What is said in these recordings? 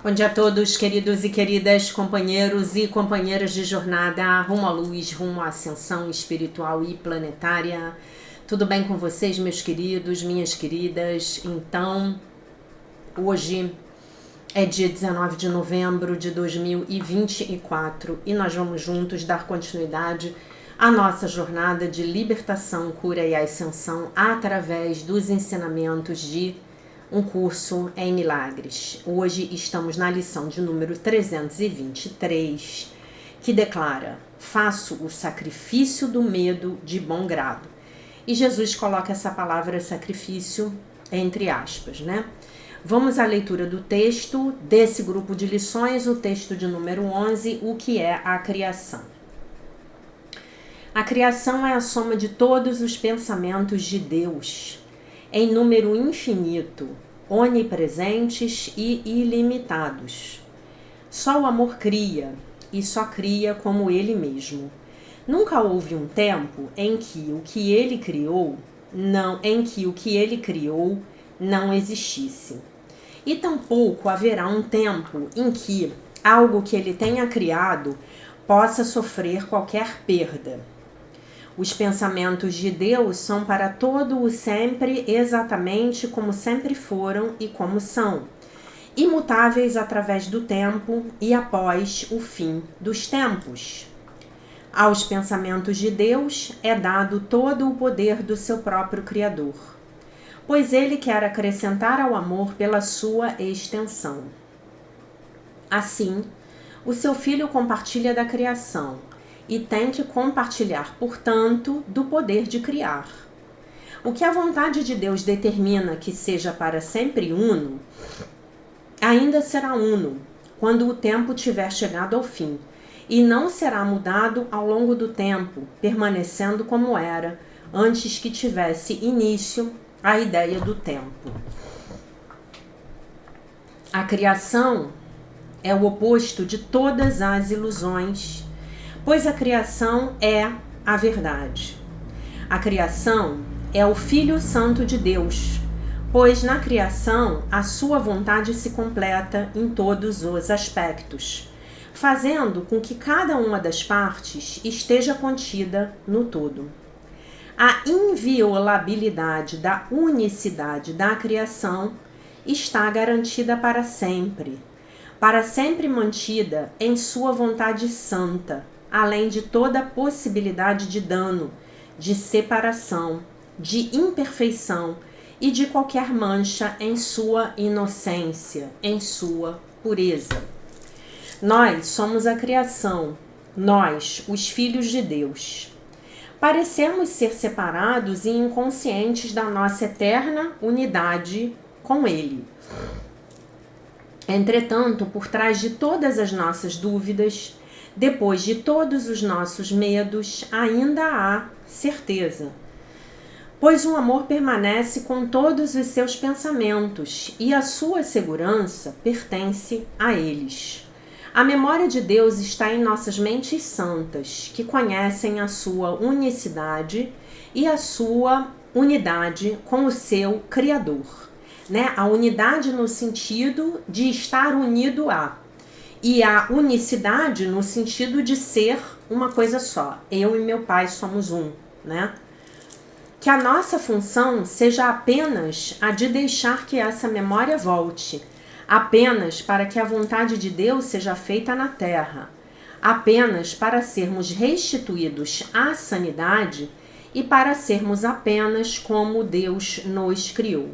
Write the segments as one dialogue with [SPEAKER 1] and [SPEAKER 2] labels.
[SPEAKER 1] Bom dia a todos, queridos e queridas, companheiros e companheiras de jornada rumo à luz, rumo à ascensão espiritual e planetária. Tudo bem com vocês, meus queridos, minhas queridas? Então, hoje é dia 19 de novembro de 2024 e nós vamos juntos dar continuidade à nossa jornada de libertação, cura e ascensão através dos ensinamentos de um curso em milagres. Hoje estamos na lição de número 323, que declara: faço o sacrifício do medo de bom grado. E Jesus coloca essa palavra sacrifício entre aspas, né? Vamos à leitura do texto desse grupo de lições, o texto de número 11, o que é a criação. A criação é a soma de todos os pensamentos de Deus, em número infinito, onipresentes e ilimitados. Só o amor cria, e só cria como ele mesmo. Nunca houve um tempo em que o que ele criou não existisse. E tampouco haverá um tempo em que algo que ele tenha criado possa sofrer qualquer perda. Os pensamentos de Deus são para todo o sempre exatamente como sempre foram e como são, imutáveis através do tempo e após o fim dos tempos. Aos pensamentos de Deus é dado todo o poder do seu próprio Criador, pois ele quer acrescentar ao amor pela sua extensão. Assim, o seu Filho compartilha da criação, e tem que compartilhar, portanto, do poder de criar. O que a vontade de Deus determina que seja para sempre uno, ainda será uno, quando o tempo tiver chegado ao fim, e não será mudado ao longo do tempo, permanecendo como era, antes que tivesse início a ideia do tempo. A criação é o oposto de todas as ilusões, pois a criação é a verdade. A criação é o Filho Santo de Deus, pois na criação a sua vontade se completa em todos os aspectos, fazendo com que cada uma das partes esteja contida no todo. A inviolabilidade da unicidade da criação está garantida para sempre mantida em sua vontade santa, além de toda possibilidade de dano, de separação, de imperfeição e de qualquer mancha em sua inocência, em sua pureza. Nós somos a criação, nós, os filhos de Deus. Parecemos ser separados e inconscientes da nossa eterna unidade com Ele. Entretanto, por trás de todas as nossas dúvidas, depois de todos os nossos medos, ainda há certeza, pois o amor permanece com todos os seus pensamentos e a sua segurança pertence a eles. A memória de Deus está em nossas mentes santas, que conhecem a sua unicidade e a sua unidade com o seu Criador, né? A unidade no sentido de estar unido a, e a unicidade no sentido de ser uma coisa só. Eu e meu Pai somos um, né? Que a nossa função seja apenas a de deixar que essa memória volte, apenas para que a vontade de Deus seja feita na Terra, apenas para sermos restituídos à sanidade e para sermos apenas como Deus nos criou.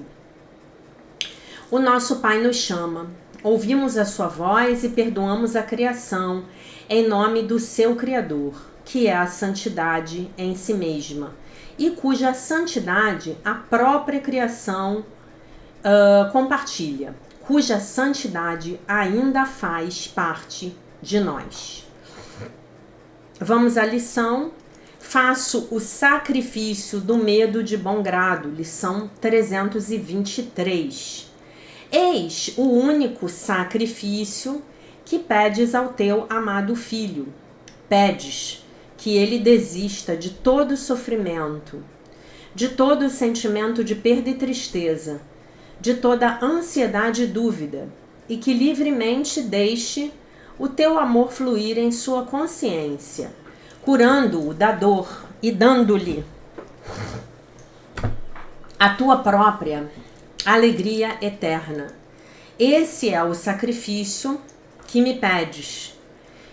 [SPEAKER 1] O nosso Pai nos chama. Ouvimos a sua voz e perdoamos a criação em nome do seu Criador, que é a santidade em si mesma, e cuja santidade a própria criação compartilha, cuja santidade ainda faz parte de nós. Vamos à lição. Faço o sacrifício do medo de bom grado, lição 323. Eis o único sacrifício que pedes ao teu amado filho. Pedes que ele desista de todo sofrimento, de todo sentimento de perda e tristeza, de toda ansiedade e dúvida, e que livremente deixe o teu amor fluir em sua consciência, curando-o da dor e dando-lhe a tua própria alegria eterna. Esse é o sacrifício que me pedes,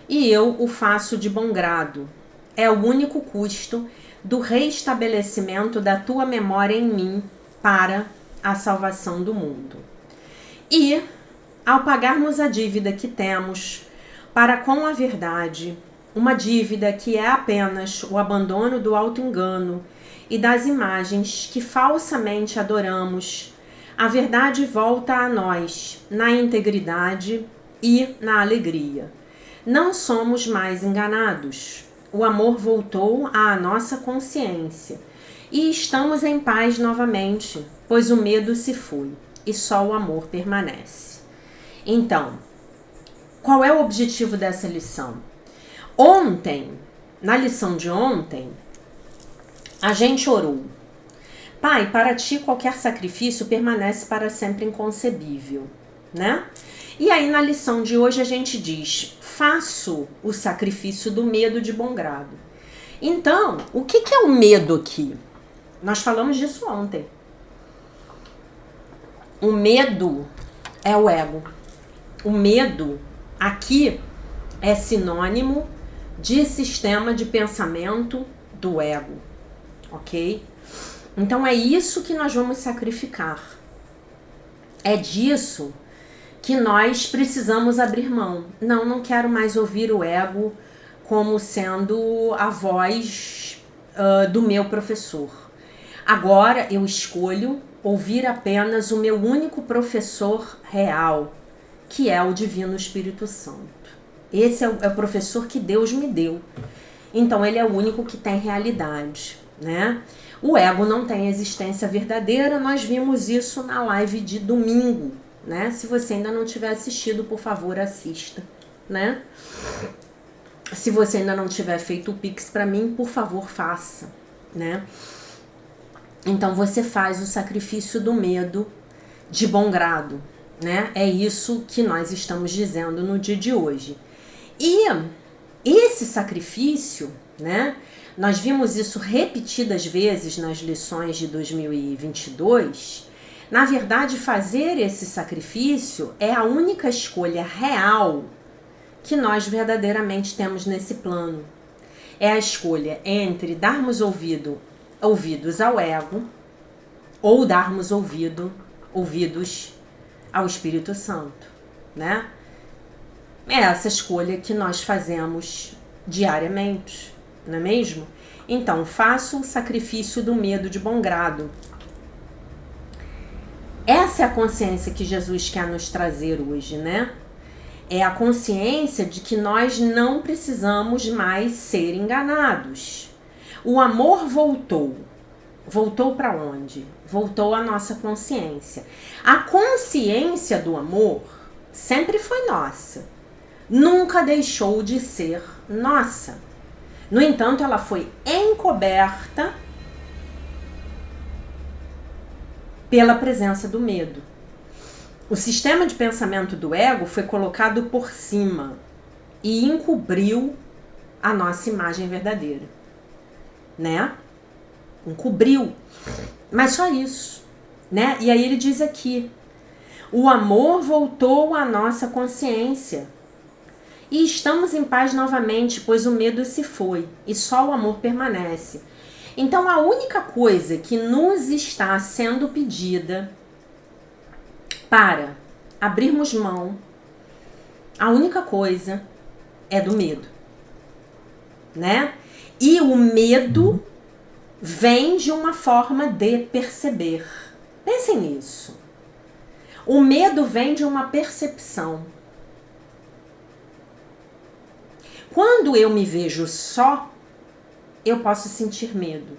[SPEAKER 1] e eu o faço de bom grado. É o único custo do reestabelecimento da tua memória em mim para a salvação do mundo. E, ao pagarmos a dívida que temos para com a verdade, uma dívida que é apenas o abandono do auto-engano e das imagens que falsamente adoramos, a verdade volta a nós na integridade e na alegria. Não somos mais enganados. O amor voltou à nossa consciência e estamos em paz novamente, pois o medo se foi e só o amor permanece. Então, qual é o objetivo dessa lição? Ontem, na lição de ontem, a gente orou: Pai, para ti qualquer sacrifício permanece para sempre inconcebível, né? E aí na lição de hoje a gente diz: faço o sacrifício do medo de bom grado. Então, o que é o medo aqui? Nós falamos disso ontem. O medo é o ego. O medo aqui é sinônimo de sistema de pensamento do ego, ok? Então é isso que nós vamos sacrificar. É disso que nós precisamos abrir mão. Não quero mais ouvir o ego como sendo a voz do meu professor. Agora eu escolho ouvir apenas o meu único professor real, que é o Divino Espírito Santo. Esse é o professor que Deus me deu. Então ele é o único que tem realidade, né? O ego não tem existência verdadeira. Nós vimos isso na live de domingo, né? Se você ainda não tiver assistido, por favor, assista, né? Se você ainda não tiver feito o Pix para mim, por favor, faça, né? Então você faz o sacrifício do medo de bom grado, né? É isso que nós estamos dizendo no dia de hoje. E esse sacrifício, né? Nós vimos isso repetidas vezes nas lições de 2022. Na verdade, fazer esse sacrifício é a única escolha real que nós verdadeiramente temos nesse plano. É a escolha entre darmos ouvidos ao ego ou darmos ouvidos ao Espírito Santo, né? É essa escolha que nós fazemos diariamente, não é mesmo? Então, faço o sacrifício do medo de bom grado. Essa é a consciência que Jesus quer nos trazer hoje, né? É a consciência de que nós não precisamos mais ser enganados. O amor voltou. Voltou para onde? Voltou à nossa consciência. A consciência do amor sempre foi nossa. Nunca deixou de ser nossa. No entanto, ela foi encoberta pela presença do medo. O sistema de pensamento do ego foi colocado por cima e encobriu a nossa imagem verdadeira, né? Encobriu. Mas só isso, né? E aí ele diz aqui: o amor voltou à nossa consciência. E estamos em paz novamente, pois o medo se foi e só o amor permanece. Então a única coisa que nos está sendo pedida para abrirmos mão, a única coisa é do medo, né? E o medo vem de uma forma de perceber. Pensem nisso. O medo vem de uma percepção. Quando eu me vejo só, eu posso sentir medo.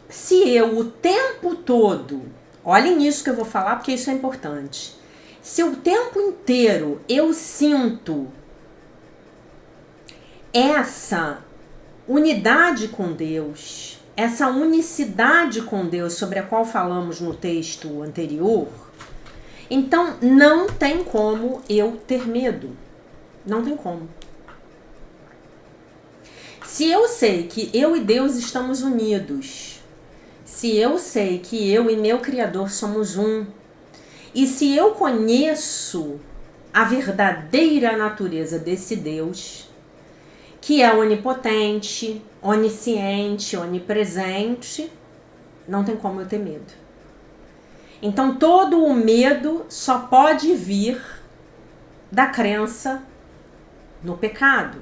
[SPEAKER 1] Se eu o tempo todo, olhem nisso que eu vou falar porque isso é importante. Se o tempo inteiro eu sinto essa unidade com Deus, essa unicidade com Deus sobre a qual falamos no texto anterior, Então, não tem como eu ter medo. Não tem como. Se eu sei que eu e Deus estamos unidos, se eu sei que eu e meu Criador somos um, e se eu conheço a verdadeira natureza desse Deus, que é onipotente, onisciente, onipresente, não tem como eu ter medo. Então todo o medo só pode vir da crença no pecado,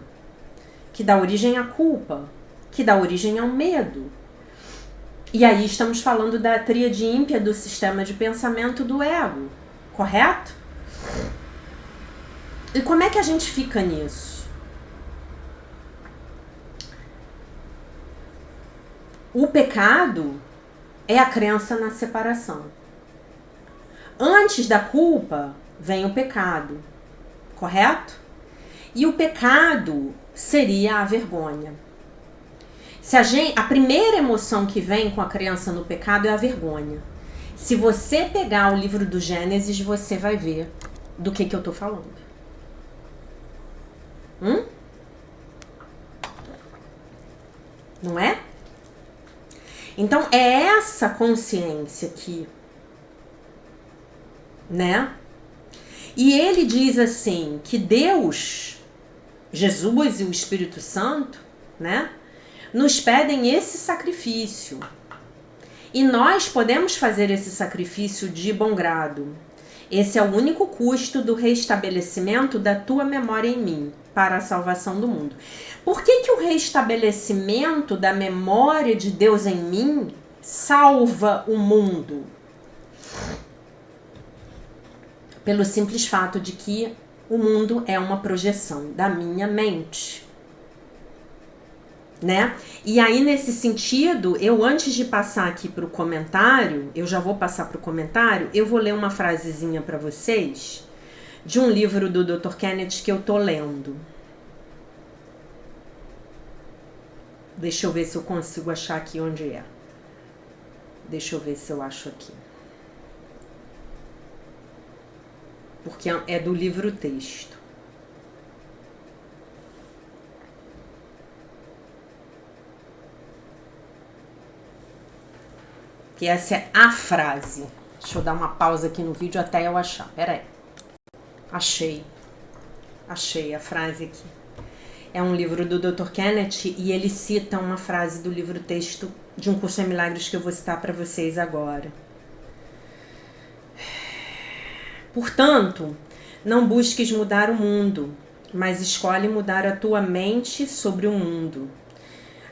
[SPEAKER 1] que dá origem à culpa, que dá origem ao medo. E aí estamos falando da tríade ímpia do sistema de pensamento do ego, correto? E como é que a gente fica nisso? O pecado é a crença na separação. Antes da culpa vem o pecado, correto? E o pecado seria a vergonha. A primeira emoção que vem com a crença no pecado é a vergonha. Se você pegar o livro do Gênesis, você vai ver do que eu tô falando. Não é? Então é essa consciência aqui, né? E ele diz assim, que Deus, Jesus e o Espírito Santo, né, nos pedem esse sacrifício. E nós podemos fazer esse sacrifício de bom grado. Esse é o único custo do restabelecimento da tua memória em mim, para a salvação do mundo. Por que o restabelecimento da memória de Deus em mim salva o mundo? Pelo simples fato de que o mundo é uma projeção da minha mente, né? E aí, nesse sentido, eu antes de passar aqui para o comentário, eu já vou passar para o comentário, eu vou ler uma frasezinha para vocês de um livro do Dr. Kenneth que eu tô lendo. Deixa eu ver se eu consigo achar aqui onde é. Deixa eu ver se eu acho aqui. Porque é do livro texto. Que essa é a frase. Deixa eu dar uma pausa aqui no vídeo até eu achar. Pera aí. Achei a frase aqui. É um livro do Dr. Kenneth e ele cita uma frase do livro texto de Um Curso em Milagres que eu vou citar para vocês agora. Portanto, não busques mudar o mundo, mas escolhe mudar a tua mente sobre o mundo.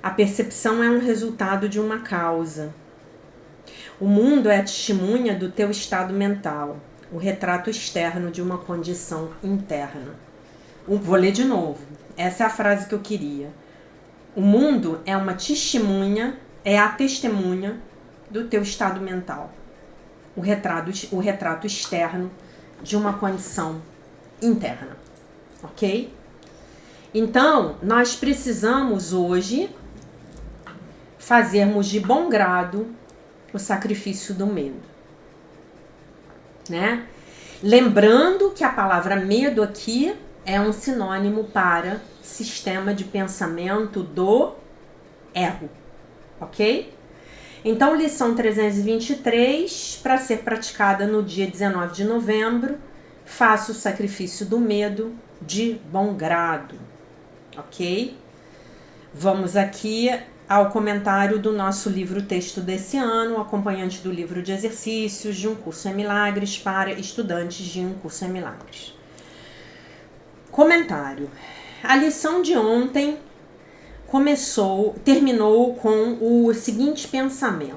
[SPEAKER 1] A percepção é um resultado de uma causa. O mundo é a testemunha do teu estado mental, o retrato externo de uma condição interna. Vou ler de novo. Essa é a frase que eu queria. O mundo é uma testemunha, é a testemunha do teu estado mental. O retrato externo de uma condição interna. Ok? Então, nós precisamos hoje fazermos de bom grado o sacrifício do medo, né? Lembrando que a palavra medo aqui é um sinônimo para sistema de pensamento do ego, ok? Então, lição 323, para ser praticada no dia 19 de novembro, faça o sacrifício do medo de bom grado, ok? Vamos aqui ao comentário do nosso livro texto desse ano, acompanhante do livro de exercícios de Um Curso em Milagres para estudantes de Um Curso em Milagres. Comentário. A lição de ontem terminou com o seguinte pensamento.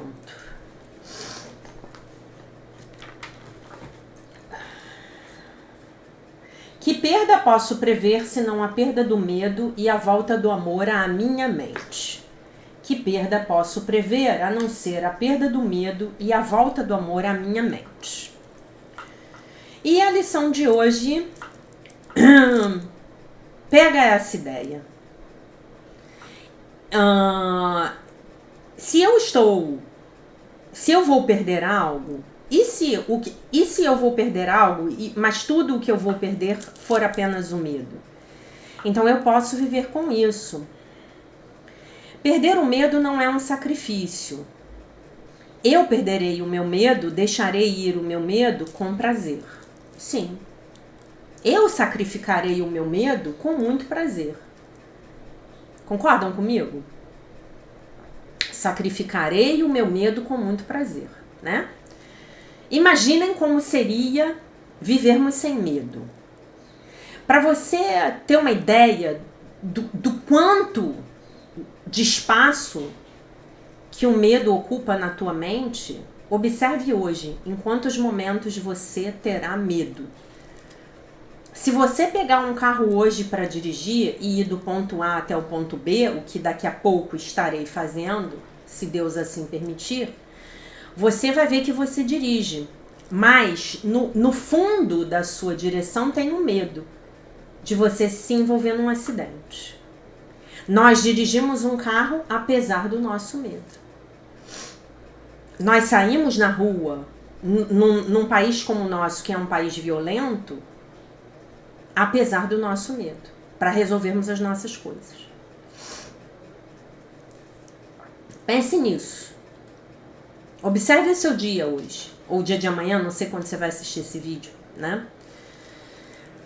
[SPEAKER 1] Que perda posso prever senão a perda do medo e a volta do amor à minha mente? Que perda posso prever a não ser a perda do medo e a volta do amor à minha mente? E a lição de hoje pega essa ideia. Se eu vou perder algo, E se eu vou perder algo, mas tudo o que eu vou perder for apenas o medo? Então eu posso viver com isso. Perder o medo não é um sacrifício. Eu perderei o meu medo, deixarei ir o meu medo com prazer. Sim. Eu sacrificarei o meu medo com muito prazer. Concordam comigo? Sacrificarei o meu medo com muito prazer, né? Imaginem como seria vivermos sem medo. Para você ter uma ideia do quanto de espaço que o medo ocupa na tua mente, observe hoje em quantos momentos você terá medo. Se você pegar um carro hoje para dirigir e ir do ponto A até o ponto B, o que daqui a pouco estarei fazendo, se Deus assim permitir, você vai ver que você dirige. Mas no fundo da sua direção tem um medo de você se envolver num acidente. Nós dirigimos um carro apesar do nosso medo. Nós saímos na rua, num país como o nosso, que é um país violento, apesar do nosso medo, para resolvermos as nossas coisas. Pense nisso. Observe o seu dia hoje, ou o dia de amanhã, não sei quando você vai assistir esse vídeo, né?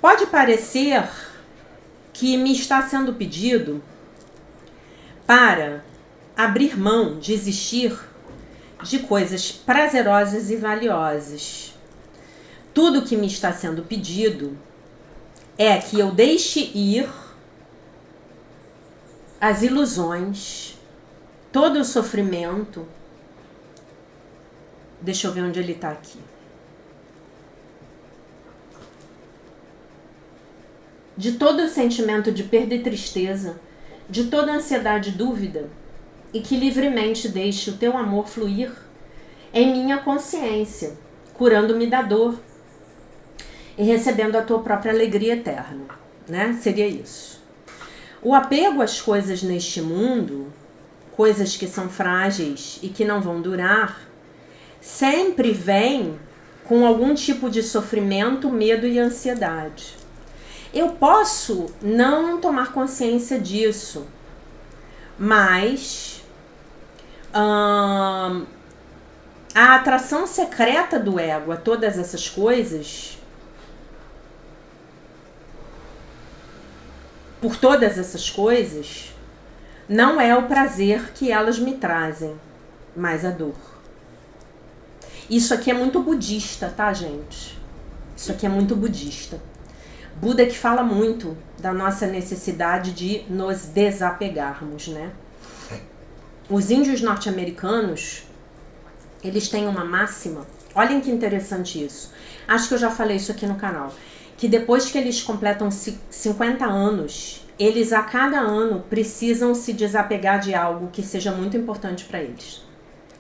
[SPEAKER 1] Pode parecer que me está sendo pedido para abrir mão, desistir de coisas prazerosas e valiosas. Tudo que me está sendo pedido é que eu deixe ir as ilusões, todo o sofrimento. Deixa eu ver onde ele está aqui. De todo o sentimento de perda e tristeza, de toda ansiedade e dúvida, e que livremente deixe o teu amor fluir em minha consciência, curando-me da dor e recebendo a tua própria alegria eterna, né? Seria isso. O apego às coisas neste mundo, coisas que são frágeis e que não vão durar, sempre vem com algum tipo de sofrimento, medo e ansiedade. Eu posso não tomar consciência disso, mas a atração secreta do ego a todas essas coisas, por todas essas coisas, não é o prazer que elas me trazem, mas a dor. Isso aqui é muito budista, tá, gente? Isso aqui é muito budista. Buda que fala muito da nossa necessidade de nos desapegarmos, né? Os índios norte-americanos, eles têm uma máxima, olhem que interessante isso. Acho que eu já falei isso aqui no canal, que depois que eles completam 50 anos, eles a cada ano precisam se desapegar de algo que seja muito importante para eles.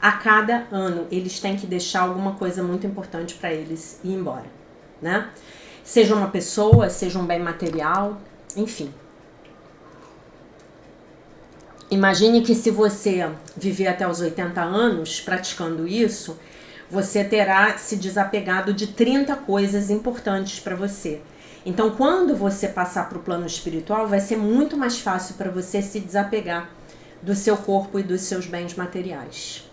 [SPEAKER 1] A cada ano eles têm que deixar alguma coisa muito importante para eles ir embora, né? Seja uma pessoa, seja um bem material, enfim. Imagine que se você viver até os 80 anos praticando isso, você terá se desapegado de 30 coisas importantes para você. Então, quando você passar para o plano espiritual, vai ser muito mais fácil para você se desapegar do seu corpo e dos seus bens materiais.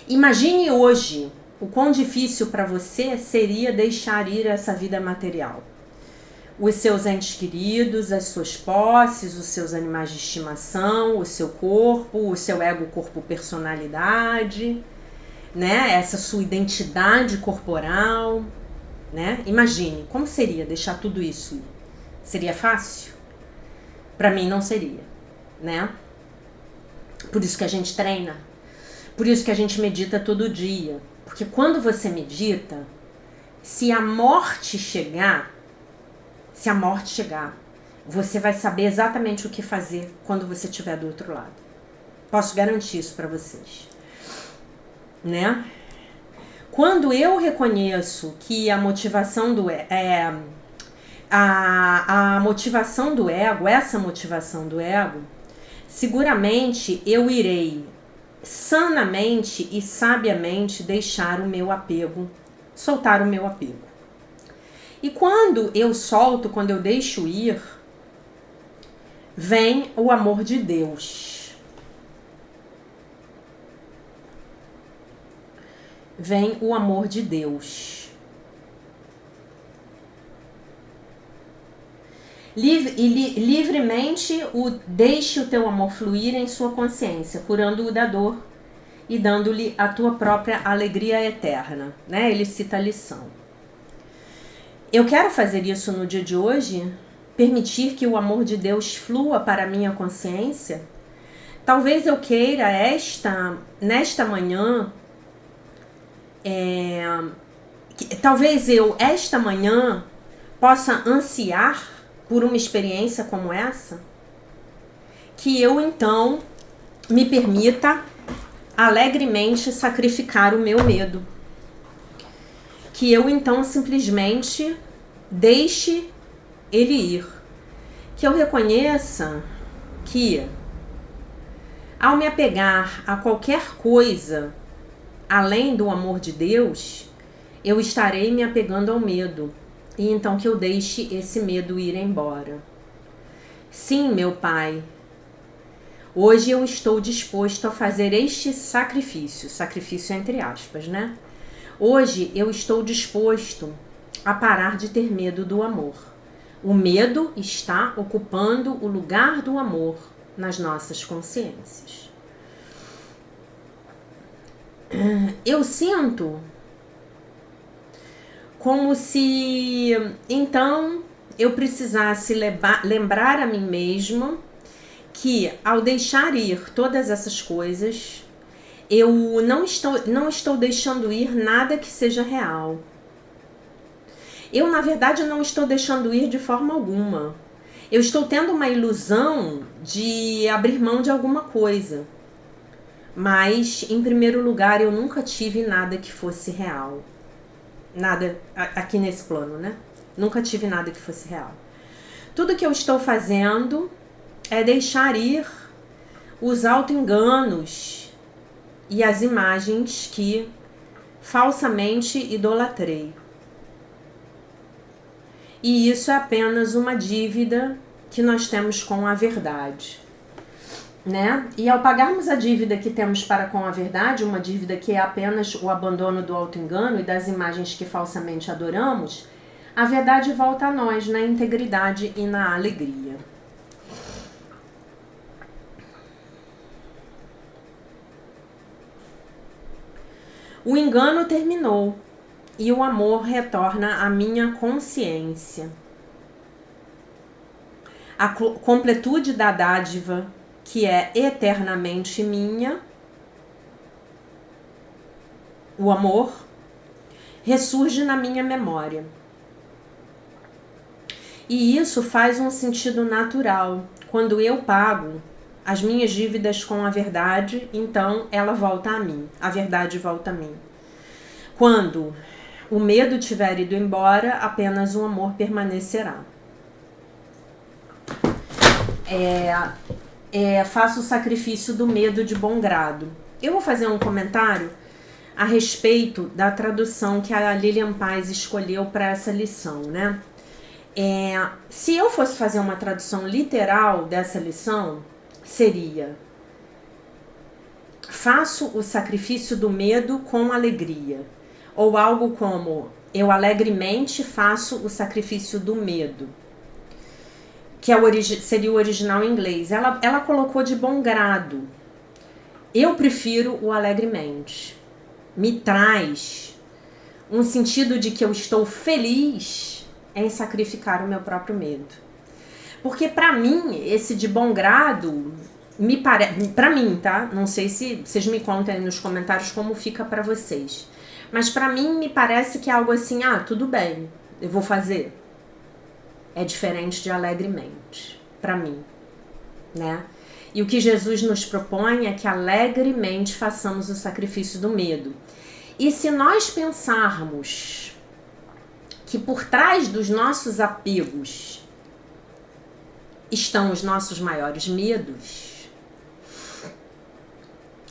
[SPEAKER 1] Imagine hoje o quão difícil para você seria deixar ir essa vida material. Os seus entes queridos, as suas posses, os seus animais de estimação, o seu corpo, o seu ego, corpo, personalidade, né? Essa sua identidade corporal, né? Imagine, como seria deixar tudo isso ir? Seria fácil? Para mim não seria, né? Por isso que a gente treina, por isso que a gente medita todo dia. Porque quando você medita, se a morte chegar, você vai saber exatamente o que fazer quando você estiver do outro lado. Posso garantir isso para vocês, né? Quando eu reconheço que a motivação do a motivação do ego, essa motivação do ego, seguramente eu irei sanamente e sabiamente deixar o meu apego, soltar o meu apego. E quando eu solto, quando eu deixo ir, vem o amor de Deus. Vem o amor de Deus. Livremente deixe o teu amor fluir em sua consciência, curando-o da dor e dando-lhe a tua própria alegria eterna, né? Ele cita a lição. Eu quero fazer isso no dia de hoje, permitir que o amor de Deus flua para a minha consciência. Talvez eu queira nesta manhã, talvez eu esta manhã possa ansiar por uma experiência como essa, que eu então me permita alegremente sacrificar o meu medo, que eu então simplesmente deixe ele ir, que eu reconheça que ao me apegar a qualquer coisa além do amor de Deus, eu estarei me apegando ao medo. E então que eu deixe esse medo ir embora. Sim, meu Pai, hoje eu estou disposto a fazer este sacrifício, sacrifício entre aspas, né? Hoje eu estou disposto a parar de ter medo do amor. O medo está ocupando o lugar do amor nas nossas consciências. Eu sinto como se, então, eu precisasse lembrar a mim mesmo que, ao deixar ir todas essas coisas, eu não estou deixando ir nada que seja real. Eu, na verdade, não estou deixando ir de forma alguma. Eu estou tendo uma ilusão de abrir mão de alguma coisa. Mas, em primeiro lugar, eu nunca tive nada que fosse real. Nada aqui nesse plano, né? Nunca tive nada que fosse real. Tudo que eu estou fazendo é deixar ir os auto-enganos e as imagens que falsamente idolatrei. E isso é apenas uma dívida que nós temos com a verdade, né? E ao pagarmos a dívida que temos para com a verdade, uma dívida que é apenas o abandono do auto-engano e das imagens que falsamente adoramos, a verdade volta a nós na integridade e na alegria. O engano terminou e o amor retorna à minha consciência. A completude da dádiva, que é eternamente minha, o amor, ressurge na minha memória. E isso faz um sentido natural. Quando eu pago as minhas dívidas com a verdade, então ela volta a mim, a verdade volta a mim. Quando o medo tiver ido embora, apenas o amor permanecerá. Faço o sacrifício do medo de bom grado. Eu vou fazer um comentário a respeito da tradução que a Lilian Paz escolheu para essa lição, né? Se eu fosse fazer uma tradução literal dessa lição, seria: faço o sacrifício do medo com alegria. Ou algo como: eu alegremente faço o sacrifício do medo. Que seria o original em inglês. Ela colocou de bom grado. Eu prefiro o alegremente. Me traz um sentido de que eu estou feliz em sacrificar o meu próprio medo. Porque para mim, esse de bom grado, para mim, tá? Não sei se vocês me contem aí nos comentários como fica para vocês. Mas para mim, me parece que é algo assim: tudo bem, eu vou fazer. É diferente de alegremente, para mim, né? E o que Jesus nos propõe é que alegremente façamos o sacrifício do medo. E se nós pensarmos que por trás dos nossos apegos estão os nossos maiores medos,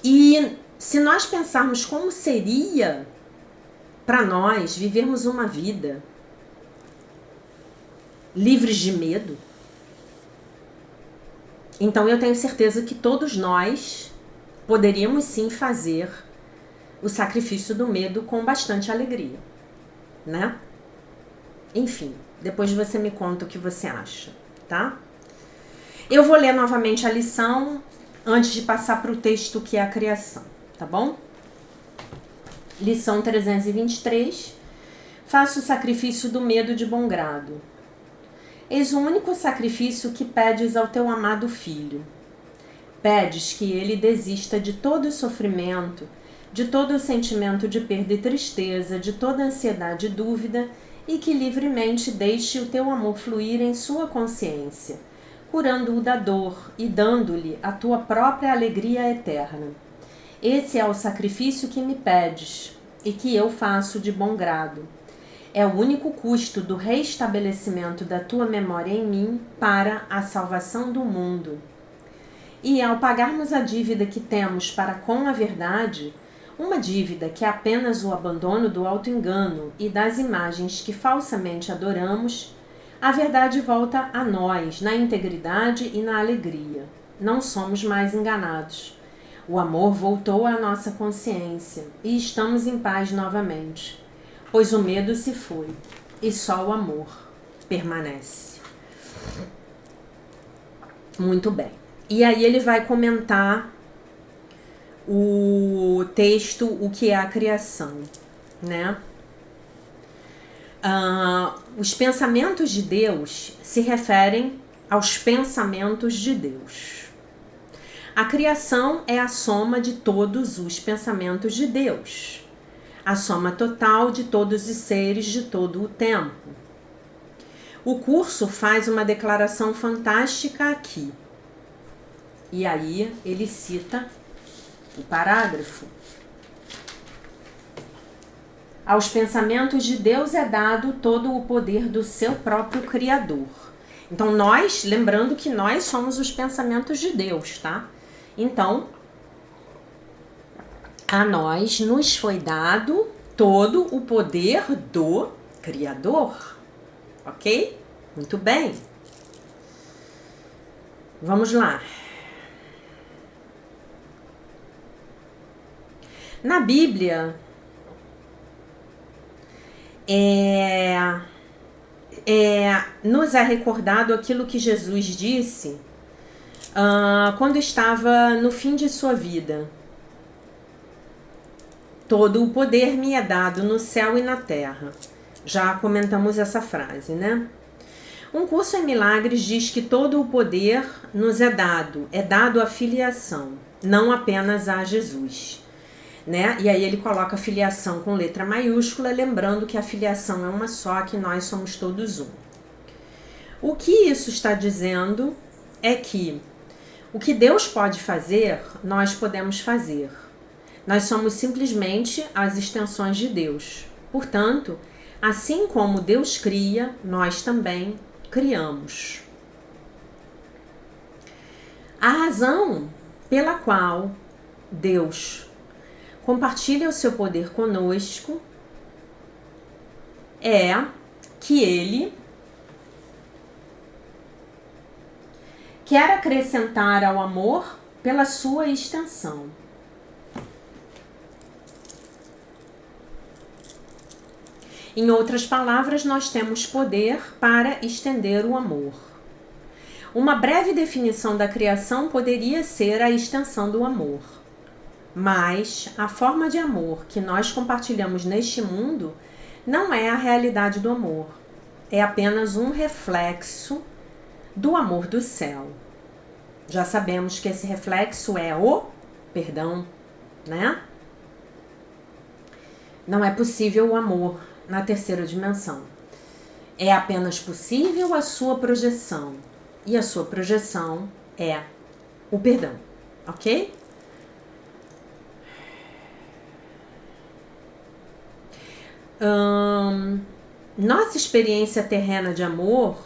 [SPEAKER 1] E se nós pensarmos como seria para nós vivermos uma vida livres de medo, então eu tenho certeza que todos nós poderíamos sim fazer o sacrifício do medo com bastante alegria, né? Enfim, depois você me conta o que você acha, tá? Eu vou ler novamente a lição antes de passar para o texto que é a criação, tá bom? Lição 323. Faça o sacrifício do medo de bom grado. Eis o único sacrifício que pedes ao teu amado filho. Pedes que ele desista de todo o sofrimento, de todo o sentimento de perda e tristeza, de toda ansiedade e dúvida, e que livremente deixe o teu amor fluir em sua consciência, curando-o da dor e dando-lhe a tua própria alegria eterna. Esse é o sacrifício que me pedes e que eu faço de bom grado. É o único custo do restabelecimento da tua memória em mim para a salvação do mundo. E ao pagarmos a dívida que temos para com a verdade, uma dívida que é apenas o abandono do auto-engano e das imagens que falsamente adoramos, a verdade volta a nós na integridade e na alegria. Não somos mais enganados. O amor voltou à nossa consciência e estamos em paz novamente, pois o medo se foi e só o amor permanece. Muito bem. E aí ele vai comentar o texto, o que é a criação, né? Os pensamentos de Deus se referem aos pensamentos de Deus. A criação é a soma de todos os pensamentos de Deus, a soma total de todos os seres de todo o tempo. O curso faz uma declaração fantástica aqui. E aí ele cita o parágrafo. Aos pensamentos de Deus é dado todo o poder do seu próprio Criador. Então nós, lembrando que nós somos os pensamentos de Deus, tá? Então, a nós nos foi dado todo o poder do Criador, ok? Muito bem. Vamos lá. Na Bíblia, nos é recordado aquilo que Jesus disse quando estava no fim de sua vida. Todo o poder me é dado no céu e na terra. Já comentamos essa frase, né? Um curso em milagres diz que todo o poder nos é dado à filiação, não apenas a Jesus, né? E aí ele coloca a filiação com letra maiúscula, lembrando que a filiação é uma só, que nós somos todos um. O que isso está dizendo é que o que Deus pode fazer, nós podemos fazer. Nós somos simplesmente as extensões de Deus. Portanto, assim como Deus cria, nós também criamos. A razão pela qual Deus compartilha o seu poder conosco é que Ele quer acrescentar ao amor pela sua extensão. Em outras palavras, nós temos poder para estender o amor. Uma breve definição da criação poderia ser a extensão do amor. Mas a forma de amor que nós compartilhamos neste mundo não é a realidade do amor. É apenas um reflexo do amor do céu. Já sabemos que esse reflexo é o perdão, né? Não é possível o amor na terceira dimensão. É apenas possível a sua projeção. E a sua projeção é o perdão, ok? Nossa experiência terrena de amor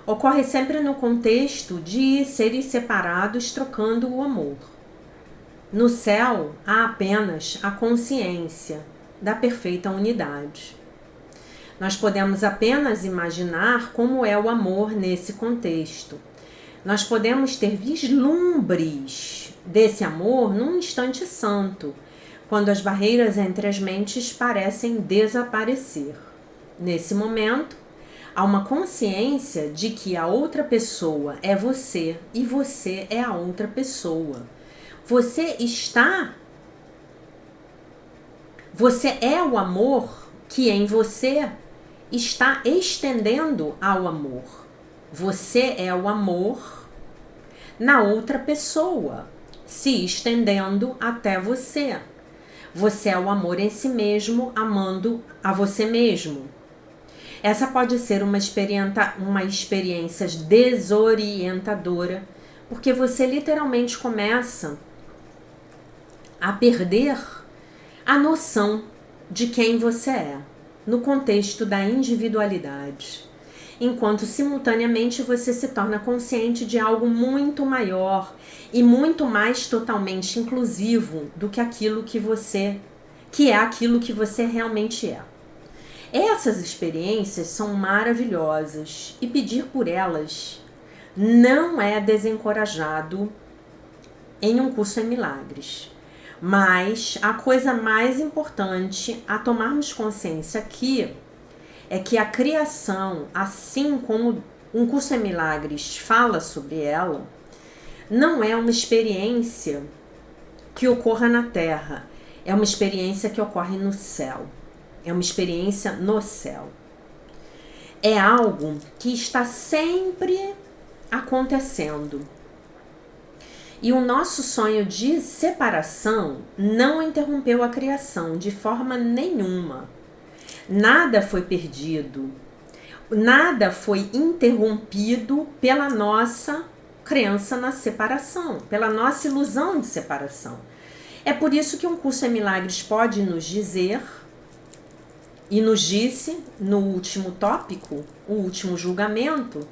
[SPEAKER 1] ocorre sempre no contexto de seres separados trocando o amor. No céu há apenas a consciência da perfeita unidade. Nós podemos apenas imaginar como é o amor nesse contexto. Nós podemos ter vislumbres desse amor num instante santo, quando as barreiras entre as mentes parecem desaparecer. Nesse momento, há uma consciência de que a outra pessoa é você e você é a outra pessoa. Você é o amor que em você está estendendo ao amor. Você é o amor na outra pessoa, se estendendo até você. Você é o amor em si mesmo, amando a você mesmo. Essa pode ser uma experiência desorientadora, porque você literalmente começa a perder a noção de quem você é, no contexto da individualidade, enquanto simultaneamente você se torna consciente de algo muito maior e muito mais totalmente inclusivo do que aquilo que é aquilo que você realmente é. Essas experiências são maravilhosas e pedir por elas não é desencorajado em um curso em milagres. Mas a coisa mais importante a tomarmos consciência aqui é que a criação, assim como um curso em milagres fala sobre ela, não é uma experiência que ocorra na Terra, é uma experiência que ocorre no céu. É uma experiência no céu. É algo que está sempre acontecendo. E o nosso sonho de separação não interrompeu a criação de forma nenhuma. Nada foi perdido. Nada foi interrompido pela nossa crença na separação, pela nossa ilusão de separação. É por isso que um curso em milagres pode nos dizer, e nos disse no último tópico, o último julgamento,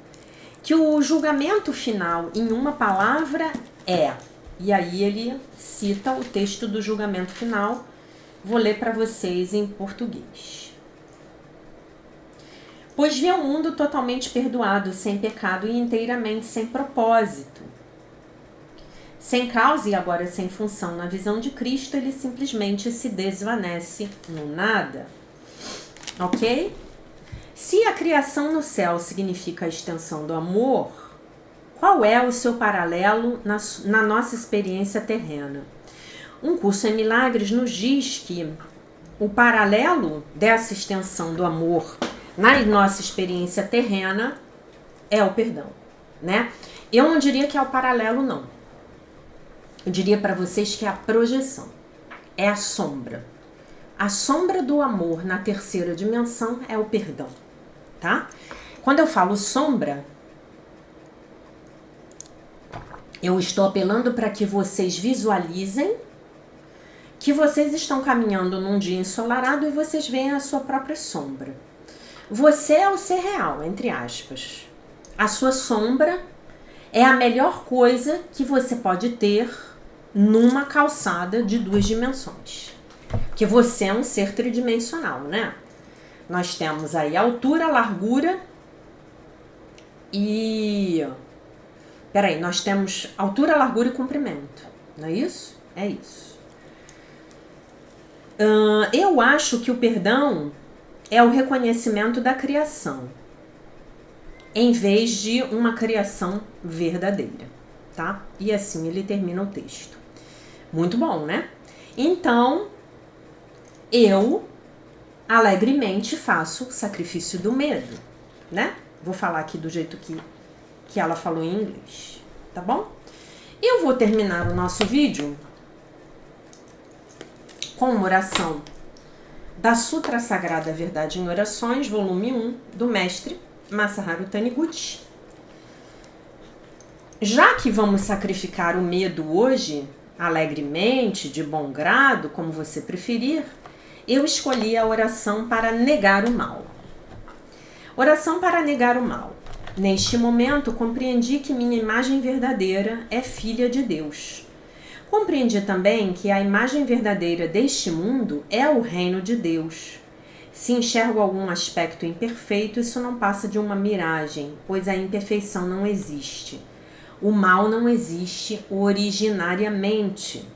[SPEAKER 1] que o julgamento final em uma palavra é. E aí ele cita o texto do julgamento final. Vou ler para vocês em português. Pois vê o mundo totalmente perdoado, sem pecado e inteiramente sem propósito. Sem causa e agora sem função. Na visão de Cristo, ele simplesmente se desvanece no nada. Ok? Se a criação no céu significa a extensão do amor, qual é o seu paralelo na nossa experiência terrena? Um curso em milagres nos diz que o paralelo dessa extensão do amor na nossa experiência terrena é o perdão, né? Eu não diria que é o paralelo, não. Eu diria para vocês que é a projeção, é a sombra. A sombra do amor na terceira dimensão é o perdão, tá? Quando eu falo sombra, eu estou apelando para que vocês visualizem que vocês estão caminhando num dia ensolarado e vocês veem a sua própria sombra. Você é o ser real, entre aspas. A sua sombra é a melhor coisa que você pode ter numa calçada de 2 dimensões. Porque você é um ser tridimensional, né? Nós temos aí altura, largura e... Peraí, nós temos altura, largura e comprimento. Não é isso? É isso. Eu acho que o perdão é o reconhecimento da criação, em vez de uma criação verdadeira, tá? E assim ele termina o texto. Muito bom, né? Então, eu alegremente faço o sacrifício do medo, né? Vou falar aqui do jeito que ela falou em inglês, tá bom? Eu vou terminar o nosso vídeo com uma oração da Sutra Sagrada Verdade em Orações, volume 1, do mestre Masaharu Taniguchi. Já que vamos sacrificar o medo hoje, alegremente, de bom grado, como você preferir, eu escolhi a oração para negar o mal. Oração para negar o mal. Neste momento, compreendi que minha imagem verdadeira é filha de Deus. Compreendi também que a imagem verdadeira deste mundo é o reino de Deus. Se enxergo algum aspecto imperfeito, isso não passa de uma miragem, pois a imperfeição não existe. O mal não existe originariamente.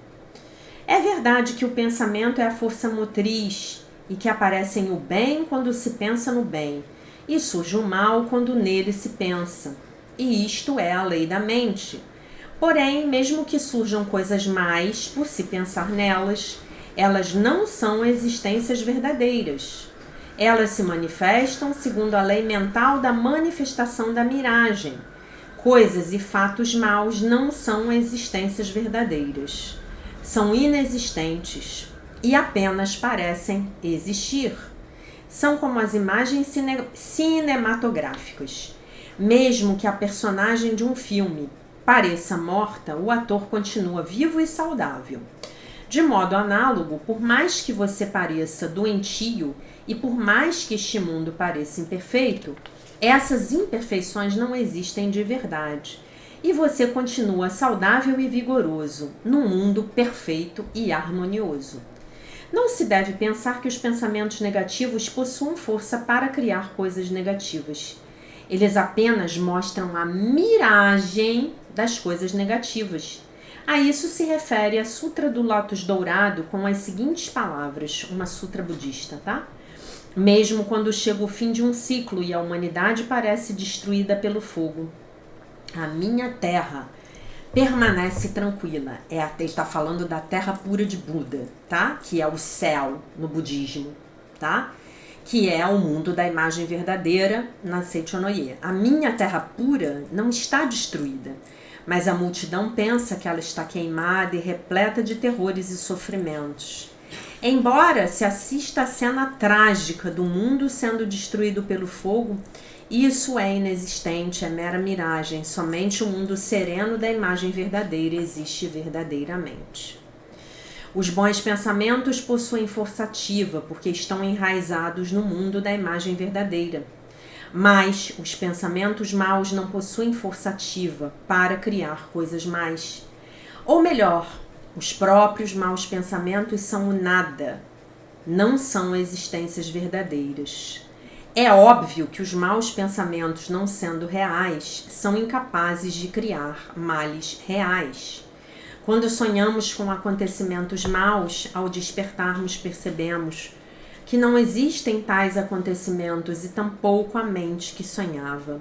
[SPEAKER 1] É verdade que o pensamento é a força motriz e que aparece o bem quando se pensa no bem, e surge o mal quando nele se pensa. E isto é a lei da mente. Porém, mesmo que surjam coisas más por se pensar nelas, elas não são existências verdadeiras. Elas se manifestam segundo a lei mental da manifestação da miragem. Coisas e fatos maus não são existências verdadeiras. São inexistentes e apenas parecem existir. São como as imagens cinematográficas. Mesmo que a personagem de um filme pareça morta, o ator continua vivo e saudável. De modo análogo, por mais que você pareça doentio e por mais que este mundo pareça imperfeito, essas imperfeições não existem de verdade. E você continua saudável e vigoroso, num mundo perfeito e harmonioso. Não se deve pensar que os pensamentos negativos possuam força para criar coisas negativas. Eles apenas mostram a miragem das coisas negativas. A isso se refere a Sutra do Lótus Dourado com as seguintes palavras, uma sutra budista, tá? Mesmo quando chega o fim de um ciclo e a humanidade parece destruída pelo fogo, a minha terra permanece tranquila. Ele está falando da terra pura de Buda, tá? Que é o céu no budismo, tá? Que é o mundo da imagem verdadeira na Seichonoye. A minha terra pura não está destruída, mas a multidão pensa que ela está queimada e repleta de terrores e sofrimentos. Embora se assista a cena trágica do mundo sendo destruído pelo fogo, isso é inexistente, é mera miragem. Somente o mundo sereno da imagem verdadeira existe verdadeiramente. Os bons pensamentos possuem força ativa porque estão enraizados no mundo da imagem verdadeira. Mas os pensamentos maus não possuem força ativa para criar coisas más. Ou melhor, os próprios maus pensamentos são o nada, não são existências verdadeiras. É óbvio que os maus pensamentos, não sendo reais, são incapazes de criar males reais. Quando sonhamos com acontecimentos maus, ao despertarmos percebemos que não existem tais acontecimentos e tampouco a mente que sonhava.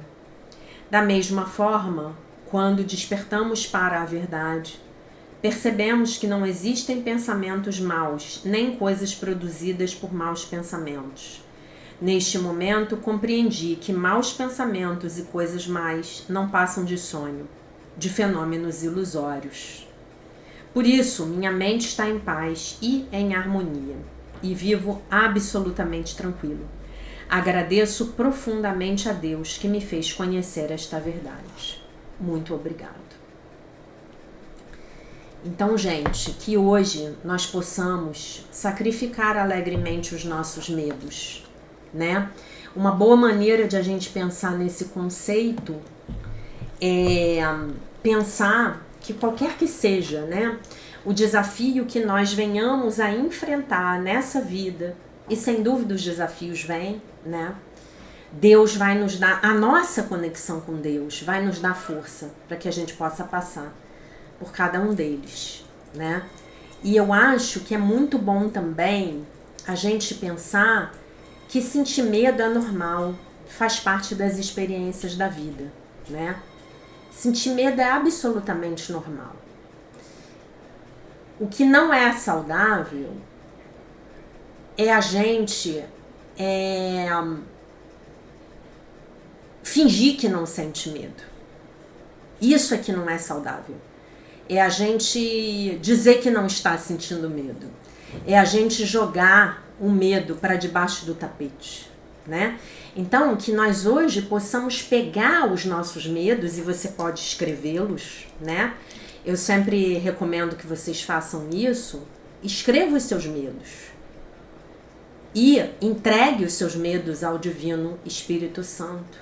[SPEAKER 1] Da mesma forma, quando despertamos para a verdade, percebemos que não existem pensamentos maus, nem coisas produzidas por maus pensamentos. Neste momento, compreendi que maus pensamentos e coisas más não passam de sonho, de fenômenos ilusórios. Por isso, minha mente está em paz e em harmonia, e vivo absolutamente tranquilo. Agradeço profundamente a Deus que me fez conhecer esta verdade. Muito obrigado. Então, gente, que hoje nós possamos sacrificar alegremente os nossos medos, né? Uma boa maneira de a gente pensar nesse conceito é pensar que qualquer que seja, né, o desafio que nós venhamos a enfrentar nessa vida, e sem dúvida os desafios vêm, né? Deus vai nos dar, a nossa conexão com Deus vai nos dar força para que a gente possa passar por cada um deles, né? E eu acho que é muito bom também a gente pensar que sentir medo é normal, faz parte das experiências da vida, né? Sentir medo é absolutamente normal. O que não é saudável é a gente fingir que não sente medo. Isso é que não é saudável. É a gente dizer que não está sentindo medo. É a gente jogar o medo para debaixo do tapete, né? Então, que nós hoje possamos pegar os nossos medos, e você pode escrevê-los, né? Eu sempre recomendo que vocês façam isso. Escreva os seus medos e entregue os seus medos ao Divino Espírito Santo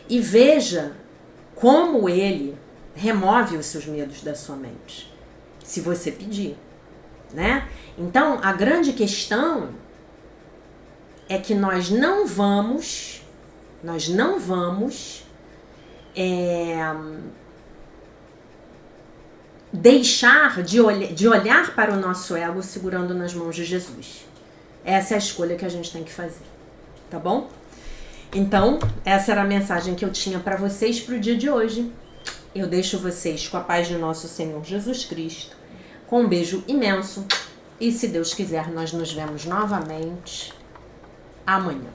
[SPEAKER 1] e veja como ele remove os seus medos da sua mente. se você pedir, né? Então, a grande questão é que nós não vamos deixar de olhar para o nosso ego segurando nas mãos de Jesus. Essa é a escolha que a gente tem que fazer, tá bom? Então, essa era a mensagem que eu tinha para vocês para o dia de hoje. Eu deixo vocês com a paz de nosso Senhor Jesus Cristo, com um beijo imenso, e se Deus quiser, nós nos vemos novamente amanhã.